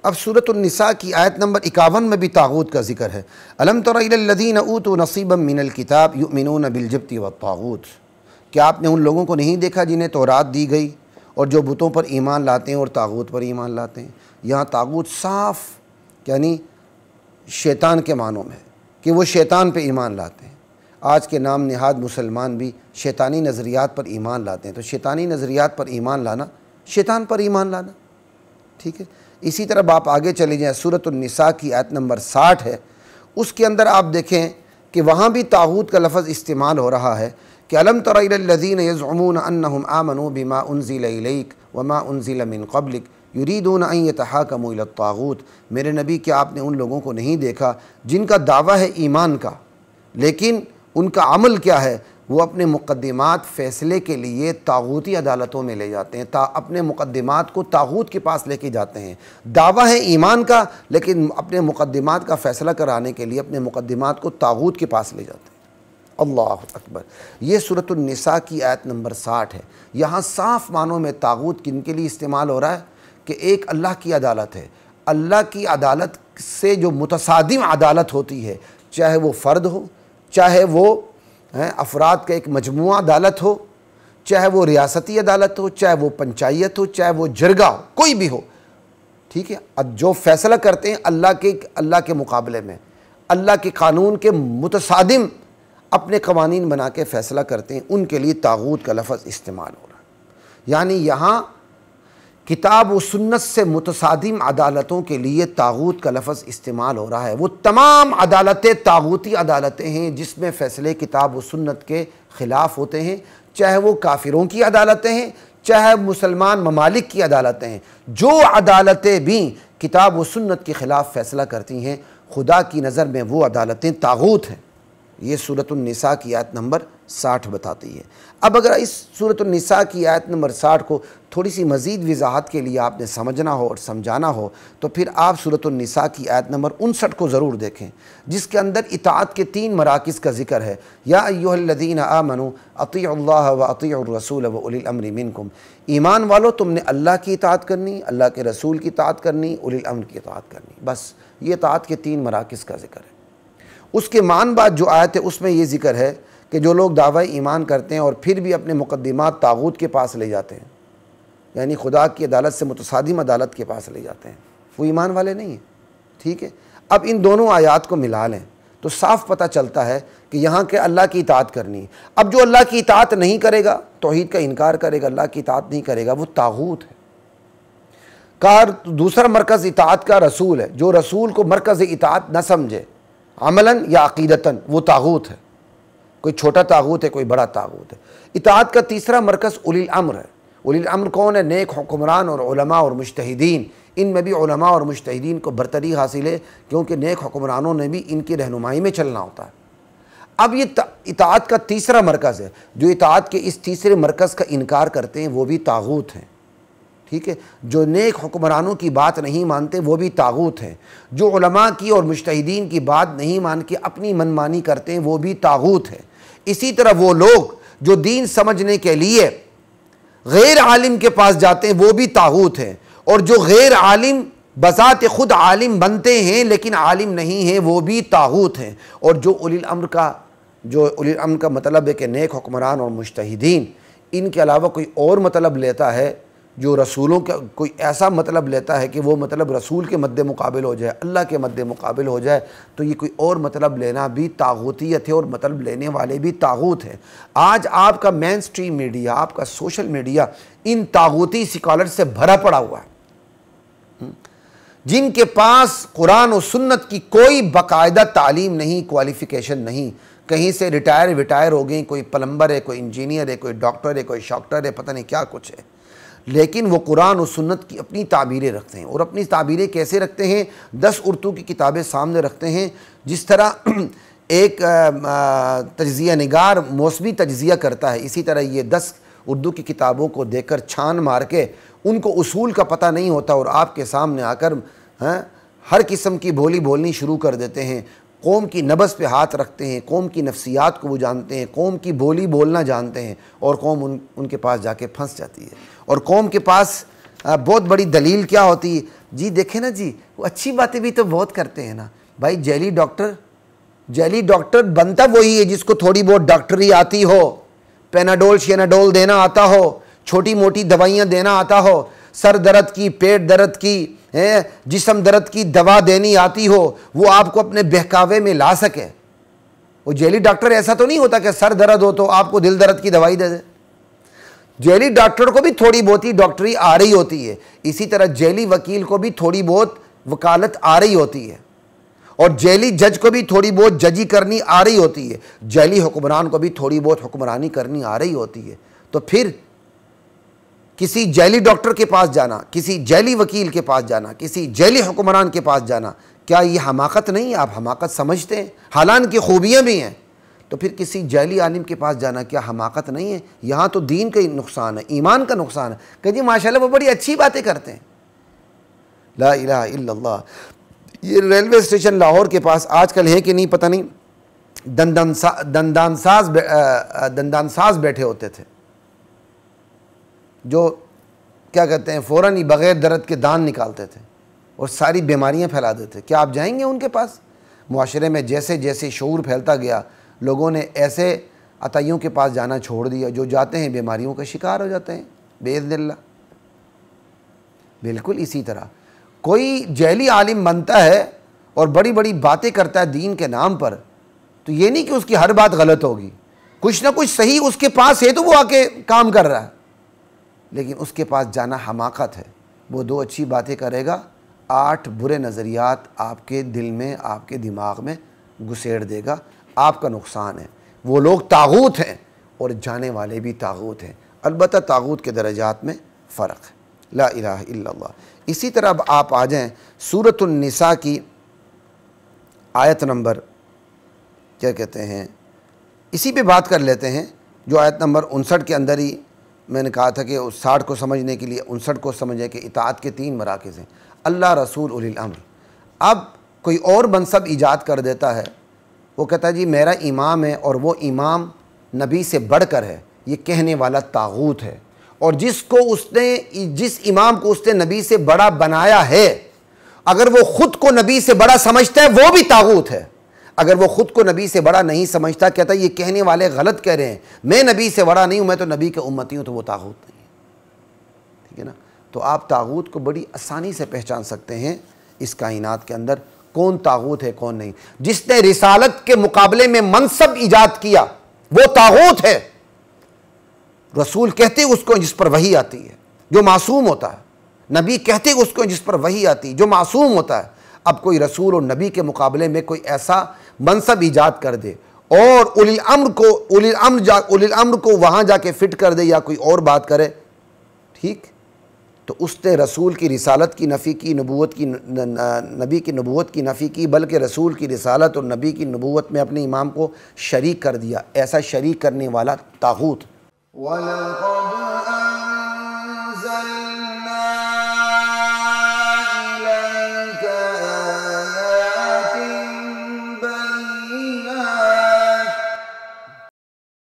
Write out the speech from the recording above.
اب سورۃ النساء کی آیت نمبر 51 میں بھی طاغوت کا ذکر ہے۔ الم تر الی الذین اوتوا نصیبا من الکتاب یؤمنون بالجبت والطاغوت، کیا آپ نے ان لوگوں کو نہیں دیکھا جنہیں تورات دی گئی اور جو بتوں پر ایمان لاتے ہیں اور طاغوت پر ایمان لاتے ہیں؟ یہاں طاغوت صاف یعنی شیطان کے معنوں میں کہ وہ شیطان پہ ایمان لاتے ہیں۔ آج کے نام نہاد مسلمان بھی شیطانی نظریات پر ایمان لاتے ہیں، تو شیطانی نظریات پر ایمان لانا شیطان پر ایمان لانا، ٹھیک ہے۔ اسی طرح آپ آگے چلے جائیں، سورۃ النساء کی آیت نمبر 60 ہے، اس کے اندر آپ دیکھیں کہ وہاں بھی طاغوت کا لفظ استعمال ہو رہا ہے کہ الم تر الی الذین یزعمون انہم آمنوا بما انزل الیک وما انزل من قبلک یریدون ان یتحاکموا الی الطاغوت، میرے نبی کیا آپ نے ان لوگوں کو نہیں دیکھا جن کا دعویٰ ہے ایمان کا، لیکن ان کا عمل کیا ہے؟ وہ اپنے مقدمات فیصلے کے لیے طاغوتی عدالتوں میں لے جاتے ہیں، اپنے مقدمات کو طاغوت کے پاس لے کے جاتے ہیں۔ دعویٰ ہے ایمان کا، لیکن اپنے مقدمات کا فیصلہ کرانے کے لیے اپنے مقدمات کو طاغوت کے پاس لے جاتے ہیں۔ اللہ اکبر۔ یہ سورۃ النساء کی آیت نمبر 60 ہے۔ یہاں صاف معنوں میں طاغوت کن کے لیے استعمال ہو رہا ہے کہ ایک اللہ کی عدالت ہے، اللہ کی عدالت سے جو متصادم عدالت ہوتی ہے، چاہے وہ فرد ہو، چاہے وہ افراد کا ایک مجموعہ عدالت ہو، چاہے وہ ریاستی عدالت ہو، چاہے وہ پنچایت ہو، چاہے وہ جرگہ ہو، کوئی بھی ہو، ٹھیک ہے۔ جو فیصلہ کرتے ہیں اللہ کے مقابلے میں، اللہ کے قانون کے متصادم اپنے قوانین بنا کے فیصلہ کرتے ہیں، ان کے لیے طاغوت کا لفظ استعمال ہو رہا ہے۔ یعنی یہاں کتاب و سنت سے متصادم عدالتوں کے لیے طاغوت کا لفظ استعمال ہو رہا ہے۔ وہ تمام عدالتیں طاغوتی عدالتیں ہیں جس میں فیصلے کتاب و سنت کے خلاف ہوتے ہیں، چاہے وہ کافروں کی عدالتیں ہیں، چاہے مسلمان ممالک کی عدالتیں ہیں۔ جو عدالتیں بھی کتاب و سنت کے خلاف فیصلہ کرتی ہیں، خدا کی نظر میں وہ عدالتیں طاغوت ہیں۔ یہ سورۃ النساء کی آیت نمبر 60 بتاتی ہے۔ اب اگر اس سورۃ النساء کی آیت نمبر 60 کو تھوڑی سی مزید وضاحت کے لیے آپ نے سمجھنا ہو اور سمجھانا ہو تو پھر آپ سورۃ النساء کی آیت نمبر 59 کو ضرور دیکھیں، جس کے اندر اطاعت کے 3 مراکز کا ذکر ہے۔ یا ایھا الذین آمنوا اطیعوا اللہ واطیعوا الرسول واولی الامر منکم، ایمان والو تم نے اللہ کی اطاعت کرنی، اللہ کے رسول کی اطاعت کرنی، اولی الامر کی اطاعت کرنی، بس یہ اطاعت کے 3 مراکز کا ذکر ہے۔ اس کے مان بعد جو آیت ہے اس میں یہ ذکر ہے کہ جو لوگ دعوی ایمان کرتے ہیں اور پھر بھی اپنے مقدمات طاغوت کے پاس لے جاتے ہیں، یعنی خدا کی عدالت سے متصادم عدالت کے پاس لے جاتے ہیں، وہ ایمان والے نہیں ہیں، ٹھیک ہے۔ اب ان دونوں آیات کو ملا لیں تو صاف پتہ چلتا ہے کہ یہاں کے اللہ کی اطاعت کرنی ہے۔ اب جو اللہ کی اطاعت نہیں کرے گا، توحید کا انکار کرے گا، اللہ کی اطاعت نہیں کرے گا، وہ طاغوت ہے۔ دوسرا مرکز اطاعت کا رسول ہے، جو رسول کو مرکز اطاعت نہ سمجھے عملاً یا عقیدتاً، وہ طاغوت ہے۔ کوئی چھوٹا طاغوت ہے، کوئی بڑا طاغوت ہے۔ اطاعت کا تیسرا مرکز اولی الامر ہے۔ اولی الامر کون ہے؟ نیک حکمران اور علماء اور مجتہدین۔ ان میں بھی علماء اور مجتہدین کو برتری حاصل ہے، کیونکہ نیک حکمرانوں نے بھی ان کی رہنمائی میں چلنا ہوتا ہے۔ اب یہ اطاعت کا تیسرا مرکز ہے، جو اطاعت کے اس تیسرے مرکز کا انکار کرتے ہیں وہ بھی طاغوت ہیں، ٹھیک ہے۔ جو نیک حکمرانوں کی بات نہیں مانتے وہ بھی طاغوت ہیں۔ جو علماء کی اور مجتہدین کی بات نہیں مان کے اپنی منمانی کرتے ہیں وہ بھی طاغوت ہیں۔ اسی طرح وہ لوگ جو دین سمجھنے کے لیے غیر عالم کے پاس جاتے ہیں وہ بھی طاغوت ہیں، اور جو غیر عالم بذات خود عالم بنتے ہیں لیکن عالم نہیں ہیں وہ بھی طاغوت ہیں۔ اور جو اولی الامر کا مطلب ہے کہ نیک حکمران اور مجتہدین، ان کے علاوہ کوئی اور مطلب لیتا ہے، جو رسولوں کا کوئی ایسا مطلب لیتا ہے کہ وہ مطلب رسول کے مد مقابل ہو جائے، اللہ کے مد مقابل ہو جائے، تو یہ کوئی اور مطلب لینا بھی طاغوتیت ہے، اور مطلب لینے والے بھی طاغوت ہیں۔ آج آپ کا مین سٹریم میڈیا، آپ کا سوشل میڈیا ان طاغوتی سکالر سے بھرا پڑا ہوا ہے، جن کے پاس قرآن و سنت کی کوئی باقاعدہ تعلیم نہیں، کوالیفیکیشن نہیں، کہیں سے ریٹائر ہو گئیں، کوئی پلمبر ہے، کوئی انجینئر ہے، کوئی ڈاکٹر ہے، کوئی شاکٹر ہے، پتہ نہیں کیا کچھ ہے، لیکن وہ قرآن و سنت کی اپنی تعبیریں رکھتے ہیں۔ اور اپنی تعبیریں کیسے رکھتے ہیں؟ 10 اردو کی کتابیں سامنے رکھتے ہیں، جس طرح ایک تجزیہ نگار موسمی تجزیہ کرتا ہے، اسی طرح یہ 10 اردو کی کتابوں کو دیکھ کر چھان مار کے ان کو اصول کا پتہ نہیں ہوتا، اور آپ کے سامنے آ کر ہر قسم کی بولی بولنی شروع کر دیتے ہیں۔ قوم کی نبض پہ ہاتھ رکھتے ہیں، قوم کی نفسیات کو وہ جانتے ہیں، قوم کی بولی بولنا جانتے ہیں، اور قوم ان کے پاس جا کے پھنس جاتی ہے۔ اور قوم کے پاس بہت بڑی دلیل کیا ہوتی ہے؟ جی دیکھیں نا جی، وہ اچھی باتیں بھی تو بہت کرتے ہیں نا بھائی۔ جیلی ڈاکٹر بنتا وہی ہے جس کو تھوڑی بہت ڈاکٹری آتی ہو، پیناڈول شیناڈول دینا آتا ہو، چھوٹی موٹی دوائیاں دینا آتا ہو، سر درد کی، پیٹ درد کی، جسم درد کی دوا دینی آتی ہو، وہ آپ کو اپنے بہکاوے میں لا سکے۔ وہ جیلی ڈاکٹر ایسا تو نہیں ہوتا کہ سر درد ہو تو آپ کو دل درد کی دوائی دے دے۔ جیلی ڈاکٹر کو بھی تھوڑی بہت ہی ڈاکٹری آ رہی ہوتی ہے، اسی طرح جیلی وکیل کو بھی تھوڑی بہت وکالت آ رہی ہوتی ہے، اور جیلی جج کو بھی تھوڑی بہت ججی کرنی آ رہی ہوتی ہے، جیلی حکمران کو بھی تھوڑی بہت حکمرانی کرنی آ رہی ہوتی ہے۔ تو پھر کسی جیلی ڈاکٹر کے پاس جانا، کسی جیلی وکیل کے پاس جانا، کسی جیلی حکمران کے پاس جانا، کیا یہ حماقت نہیں ہے؟ آپ حماقت سمجھتے ہیں؟ حالانکہ خوبیاں بھی ہیں۔ تو پھر کسی جیلی عالم کے پاس جانا کیا حماقت نہیں ہے؟ یہاں تو دین کا نقصان ہے، ایمان کا نقصان ہے کہ جی ماشاءاللہ وہ بڑی اچھی باتیں کرتے ہیں۔ لا الہ الا اللہ۔ یہ ریلوے اسٹیشن لاہور کے پاس آج کل ہے کہ نہیں پتہ نہیں، دندان ساز بیٹھے ہوتے تھے جو کیا کہتے ہیں فوراً ہی بغیر درد کے دان نکالتے تھے اور ساری بیماریاں پھیلا دیتے۔ کیا آپ جائیں گے ان کے پاس؟ معاشرے میں جیسے جیسے شعور پھیلتا گیا، لوگوں نے ایسے عطائیوں کے پاس جانا چھوڑ دیا جو جاتے ہیں بیماریوں کا شکار ہو جاتے ہیں باذن اللہ۔ بالکل اسی طرح کوئی جیلی عالم بنتا ہے اور بڑی بڑی باتیں کرتا ہے دین کے نام پر، تو یہ نہیں کہ اس کی ہر بات غلط ہوگی، کچھ نہ کچھ صحیح اس کے پاس ہے تو وہ آ کے کام کر رہا ہے، لیکن اس کے پاس جانا حماقت ہے۔ وہ 2 اچھی باتیں کرے گا، 8 برے نظریات آپ کے دل میں، آپ کے دماغ میں گھسیڑ دے گا، آپ کا نقصان ہے۔ وہ لوگ طاغوت ہیں اور جانے والے بھی طاغوت ہیں، البتہ طاغوت کے درجات میں فرق ہے۔ لا الہ الا اللہ۔ اسی طرح اب آپ آ جائیں سورۃ النساء کی آیت نمبر کیا کہتے ہیں، اسی پہ بات کر لیتے ہیں جو آیت نمبر 59 کے اندر ہی میں نے کہا تھا کہ 60 کو سمجھنے کے لیے 59 کو سمجھیں کہ اطاعت کے 3 مراکز ہیں، اللہ، رسول، اولی الامر۔ اب کوئی اور منصب ایجاد کر دیتا ہے، وہ کہتا ہے جی میرا امام ہے اور وہ امام نبی سے بڑھ کر ہے، یہ کہنے والا طاغوت ہے، اور جس امام کو اس نے نبی سے بڑا بنایا ہے، اگر وہ خود کو نبی سے بڑا سمجھتا ہے وہ بھی طاغوت ہے۔ اگر وہ خود کو نبی سے بڑا نہیں سمجھتا، کہتا ہے یہ کہنے والے غلط کہہ رہے ہیں، میں نبی سے بڑا نہیں ہوں، میں تو نبی کے امتی ہوں، تو وہ طاغوت نہیں ہے۔ ٹھیک ہے نا؟ تو آپ طاغوت کو بڑی آسانی سے پہچان سکتے ہیں اس کائنات کے اندر، کون طاغوت ہے کون نہیں۔ جس نے رسالت کے مقابلے میں منصب ایجاد کیا وہ طاغوت ہے۔ رسول کہتے اس کو جس پر وحی آتی ہے جو معصوم ہوتا ہے، نبی کہتے اس کو جس پر وحی آتی ہے جو معصوم ہوتا ہے۔ اب کوئی رسول اور نبی کے مقابلے میں کوئی ایسا منصب ایجاد کر دے اور اولی الامر کو وہاں جا کے فٹ کر دے یا کوئی اور بات کرے، ٹھیک، تو اس نے رسول کی رسالت کی نفی کی، نبی کی نبوت کی نفی کی، بلکہ رسول کی رسالت اور نبی کی نبوت میں اپنے امام کو شریک کر دیا۔ ایسا شریک کرنے والا طاغوت۔ وَلَقَدْ أَنزَلْنَا